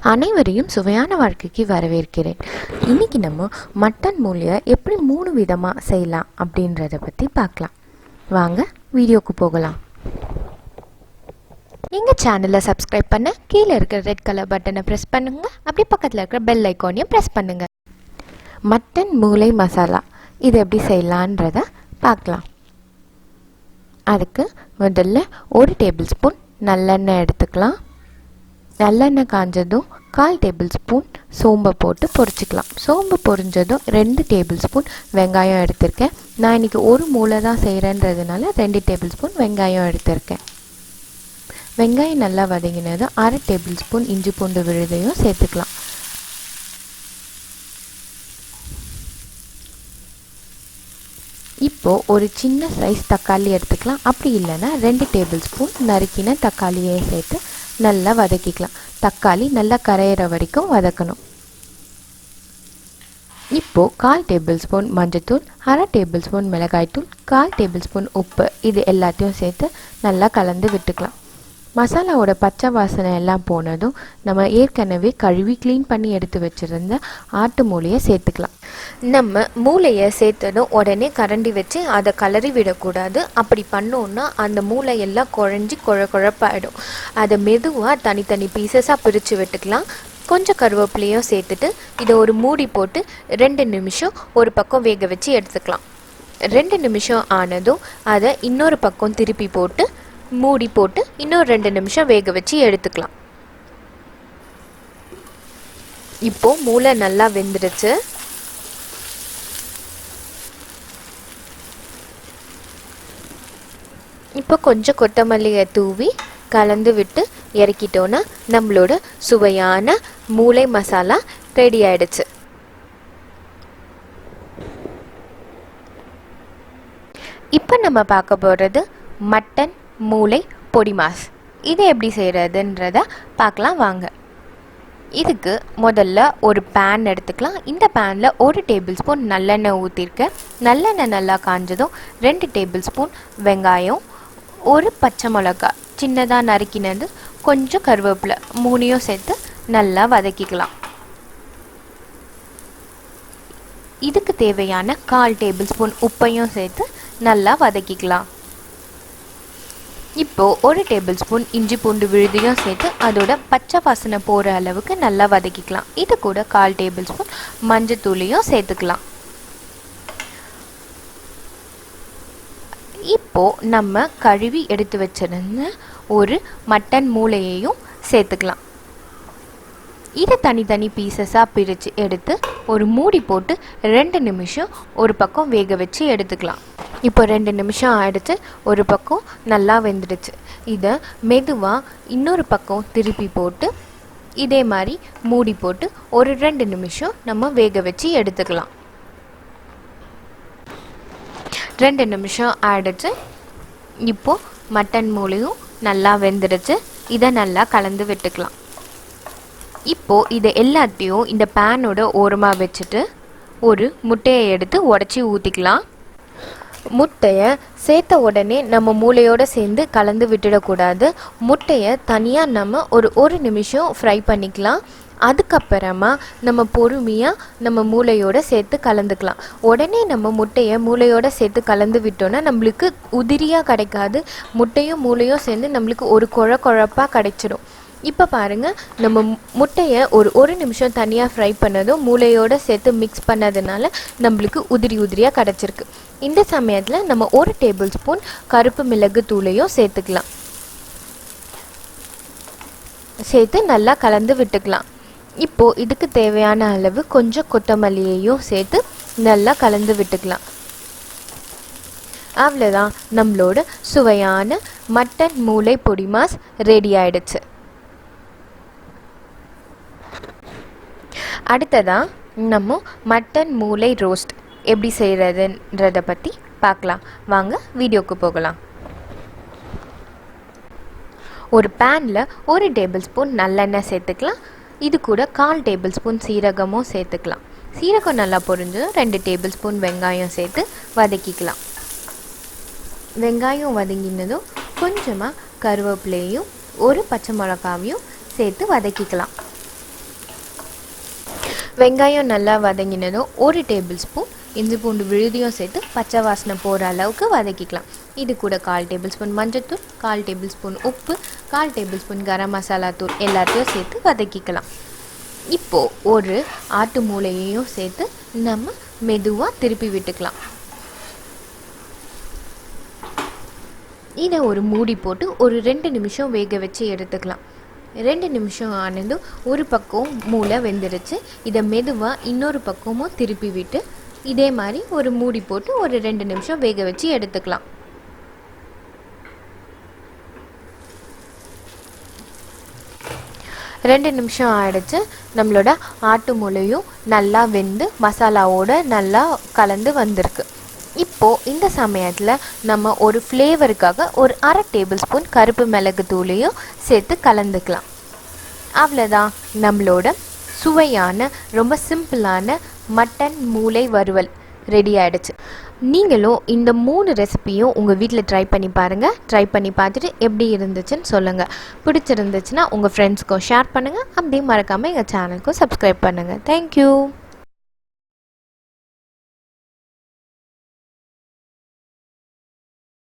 அனைவரையும் சுவையான வாழ்க்கைக்கு வரவேற்கிறேன். இன்னைக்கு நம்ம மட்டன் மூளையை எப்படி 3 விதமாக செய்யலாம் அப்படின்றத பற்றி பார்க்கலாம். வாங்க வீடியோக்கு போகலாம். எங்கள் சேனலை சப்ஸ்கிரைப் பண்ண கீழே இருக்கிற ரெட் கலர் பட்டனை ப்ரெஸ் பண்ணுங்க. அப்படி பக்கத்தில் இருக்கிற பெல் ஐக்கானையும் ப்ரெஸ் பண்ணுங்க. மட்டன் மூளை மசாலா இது எப்படி செய்யலான்றத பார்க்கலாம். அதுக்கு முதல்ல 1 டேபிள் ஸ்பூன் நல்லெண்ணெய் எடுத்துக்கலாம். நல்லெண்ணெய் காஞ்சதும் 1/4 டேபிள் ஸ்பூன் சோம்பை போட்டு பொரிச்சிக்கலாம். சோம்பு பொரிஞ்சதும் 2 டேபிள் ஸ்பூன் வெங்காயம் எடுத்திருக்கேன். நான் இன்றைக்கி ஒரு மூளை தான் செய்கிறேன்றதுனால 2 டேபிள் ஸ்பூன் வெங்காயம் எடுத்திருக்கேன். வெங்காயம் நல்லா வதங்கினதும் 1/2 டேபிள் ஸ்பூன் இஞ்சி பூண்டு விழுதையும் சேர்த்துக்கலாம். இப்போது ஒரு சின்ன சைஸ் தக்காளி எடுத்துக்கலாம். அப்படி இல்லைன்னா 2 டேபிள் ஸ்பூன் நறுக்கின தக்காளியை சேர்த்து நல்லா வதக்கிக்கலாம். தக்காளி நல்லா கரையிற வரைக்கும் வதக்கணும். இப்போது 1/4 டேபிள் ஸ்பூன் மஞ்சத்தூள், 1/2 டேபிள் ஸ்பூன் மிளகாய்த்தூள், 1/4 டேபிள் ஸ்பூன் உப்பு இது எல்லாத்தையும் சேர்த்து நல்லா கலந்து விட்டுக்கலாம். மசாலாவோட பச்சை வாசனை எல்லாம் போனதும் நம்ம ஏற்கனவே கழுவி க்ளீன் பண்ணி எடுத்து வச்சுருந்த ஆட்டு மூளையை சேர்த்துக்கலாம். நம்ம மூளையை சேர்த்ததும் உடனே கரண்டி வச்சு அதை கலரி விடக்கூடாது. அப்படி பண்ணோன்னா அந்த மூளையெல்லாம் குழஞ்சி குழப்பாயிடும். அதை மெதுவாக தனித்தனி பீசஸாக பிரித்து விட்டுக்கலாம். கொஞ்சம் கருவேப்பிலையும் சேர்த்துட்டு இதை ஒரு மூடி போட்டு 2 நிமிஷம் ஒரு பக்கம் வேக வச்சு எடுத்துக்கலாம். 2 நிமிஷம் ஆனதும் அதை இன்னொரு பக்கம் திருப்பி போட்டு மூடி போட்டு இன்னொரு 2 நிமிஷம் வேக வச்சு எடுத்துக்கலாம். இப்போது மூளை நல்லா வெந்துடுச்சு. இப்போ கொஞ்சம் கொத்தமல்லியை தூவி கலந்து விட்டு இறக்கிட்டோன்னா நம்மளோட சுவையான மூளை மசாலா ரெடி ஆயிடுச்சு. இப்போ நம்ம பார்க்க போகிறது மட்டன் மூளை பொடிமாஸ். இது எப்படி செய்கிறதுன்றத பார்க்கலாம் வாங்க. இதுக்கு முதல்ல ஒரு பேன் எடுத்துக்கலாம். இந்த பேனில் 1 டேபிள் ஸ்பூன் நல்லெண்ணெய் ஊற்றிருக்கேன். நல்லெண்ணெய் நல்லா காஞ்சதும் 2 டேபிள் ஸ்பூன் வெங்காயம், 1 பச்சை மிளகாய் சின்னதாக நறுக்கினது, கொஞ்சம் கருவேப்பிலை 3யும் சேர்த்து நல்லா வதக்கிக்கலாம். இதுக்கு தேவையான 1/4 டேபிள் ஸ்பூன் உப்பையும் சேர்த்து நல்லா வதக்கிக்கலாம். இப்போது 1 டேபிள் ஸ்பூன் இஞ்சி பூண்டு விழுதையும் சேர்த்து அதோட பச்சை வாசனை போகிற அளவுக்கு நல்லா வதக்கிக்கலாம். இது கூட 1/4 டேபிள் ஸ்பூன் மஞ்சத்தூளையும் சேர்த்துக்கலாம். இப்போது நம்ம கழுவி எடுத்து வச்சிருந்த ஒரு மட்டன் மூளையையும் சேர்த்துக்கலாம். இதை தனித்தனி பீசஸாக பிரித்து எடுத்து ஒரு மூடி போட்டு 2 நிமிஷம் ஒரு பக்கம் வேக வச்சு எடுத்துக்கலாம். இப்போ 2 நிமிஷம் ஆகிடுச்சு. ஒரு பக்கம் நல்லா வெந்துடுச்சு. இதை மெதுவாக இன்னொரு பக்கம் திருப்பி போட்டு இதே மாதிரி மூடி போட்டு ஒரு 2 நிமிஷம் நம்ம வேக வச்சு எடுத்துக்கலாம். 2 நிமிஷம் ஆகிடுச்சு. இப்போது மட்டன் மூளையும் நல்லா வெந்துடுச்சு. இதை நல்லா கலந்து விட்டுக்கலாம். இப்போது இதை எல்லாத்தையும் இந்த பேனோட ஓரமாக வச்சுட்டு ஒரு முட்டையை எடுத்து உடச்சி ஊற்றிக்கலாம். முட்டையை சேர்த்த உடனே நம்ம மூளையோடு சேர்ந்து கலந்து விட்டுடக்கூடாது. முட்டையை தனியாக நம்ம ஒரு நிமிஷம் ஃப்ரை பண்ணிக்கலாம். அதுக்கப்புறமா நம்ம பொறுமையாக நம்ம மூளையோடு சேர்த்து கலந்துக்கலாம். உடனே நம்ம முட்டையை மூளையோடு சேர்த்து கலந்து விட்டோன்னா நம்மளுக்கு உதிரியாக கிடைக்காது. முட்டையும் மூளையும் சேர்ந்து நம்மளுக்கு ஒரு குழப்பாக கிடைச்சிடும். இப்போ பாருங்கள், நம்ம முட்டையை ஒரு நிமிஷம் தனியாக ஃப்ரை பண்ணதும் மூளையோடு சேர்த்து மிக்ஸ் பண்ணதுனால நம்மளுக்கு உதிரியாக கிடச்சிருக்கு. இந்த சமயத்தில் நம்ம 1 டேபிள் ஸ்பூன் கருப்பு மிளகு தூளையும் சேர்த்துக்கலாம். சேர்த்து நல்லா கலந்து விட்டுக்கலாம். இப்போது இதுக்கு தேவையான அளவு கொஞ்சம் கொத்தமல்லியையும் சேர்த்து நல்லா கலந்து விட்டுக்கலாம். அவ்வளோதான், நம்மளோட சுவையான மட்டன் மூளை பொடிமாஸ் ரெடி ஆயிடுச்சு. அடுத்ததாக நம்ம மட்டன் மூளை ரோஸ்ட் எப்படி செய்கிறதுன்றதை பற்றி பார்க்கலாம் வாங்க வீடியோக்கு போகலாம். ஒரு பேனில் 1 டேபிள் ஸ்பூன் நல்லெண்ணெய் சேர்த்துக்கலாம். இது கூட 1/4 டேபிள் ஸ்பூன் சீரகமும் சேர்த்துக்கலாம். சீரகம் நல்லா பொரிஞ்சதும் 2 டேபிள் ஸ்பூன் வெங்காயம் சேர்த்து வதக்கிக்கலாம். வெங்காயம் வதங்கினதும் கொஞ்சமாக கருவேப்பிலையும் 1 பச்சை மிளகாவையும் சேர்த்து வதக்கிக்கலாம். வெங்காயம் நல்லா வதங்கினதும் 1 டேபிள் ஸ்பூன் இஞ்சி பூண்டு விழுதியும் சேர்த்து பச்சை வாசனை போகிற அளவுக்கு வதக்கிக்கலாம். இது கூட 1/4 டேபிள் ஸ்பூன் மஞ்சள்தூள், 1/4 டேபிள் ஸ்பூன் உப்பு, 1/4 டேபிள் ஸ்பூன் கரம் மசாலா தூள் எல்லாத்தையும் சேர்த்து வதக்கிக்கலாம். இப்போது ஒரு ஆட்டு மூளையையும் சேர்த்து நம்ம மெதுவாக திருப்பி விட்டுக்கலாம். இதை ஒரு மூடி போட்டு ஒரு 2 நிமிஷம் வேக வச்சு எடுத்துக்கலாம். 2 நிமிஷம் ஆனதும் ஒரு பக்கம் மூளை வெந்துடுச்சு. இதை மெதுவாக இன்னொரு பக்கமும் திருப்பி விட்டு இதே மாதிரி ஒரு மூடி போட்டு ஒரு 2 நிமிஷம் வேக வச்சு எடுத்துக்கலாம். ரெண்டு நிமிஷம் ஆயிடுச்சு. நம்மளோட ஆட்டு மூளையும் நல்லா வெந்து மசாலாவோட நல்லா கலந்து வந்திருக்கு. இப்போது இந்த சமயத்தில் நம்ம ஒரு ஃப்ளேவருக்காக ஒரு 1/2 டேபிள் ஸ்பூன் கருப்பு மிளகு தூளையும் சேர்த்து கலந்துக்கலாம். அவ்வளோதான், நம்மளோட சுவையான ரொம்ப சிம்பிளான மட்டன் மூளை வறுவல் ரெடி ஆகிடுச்சு. நீங்களும் இந்த 3 ரெசிபியும் உங்கள் வீட்டில் ட்ரை பண்ணி பாருங்கள். ட்ரை பண்ணி பார்த்துட்டு எப்படி இருந்துச்சுன்னு சொல்லுங்கள். பிடிச்சிருந்துச்சுன்னா உங்கள் ஃப்ரெண்ட்ஸ்க்கும் ஷேர் பண்ணுங்கள். அப்படியே மறக்காமல் எங்கள் சேனலுக்கும் சப்ஸ்கிரைப் பண்ணுங்கள். தேங்க்யூ.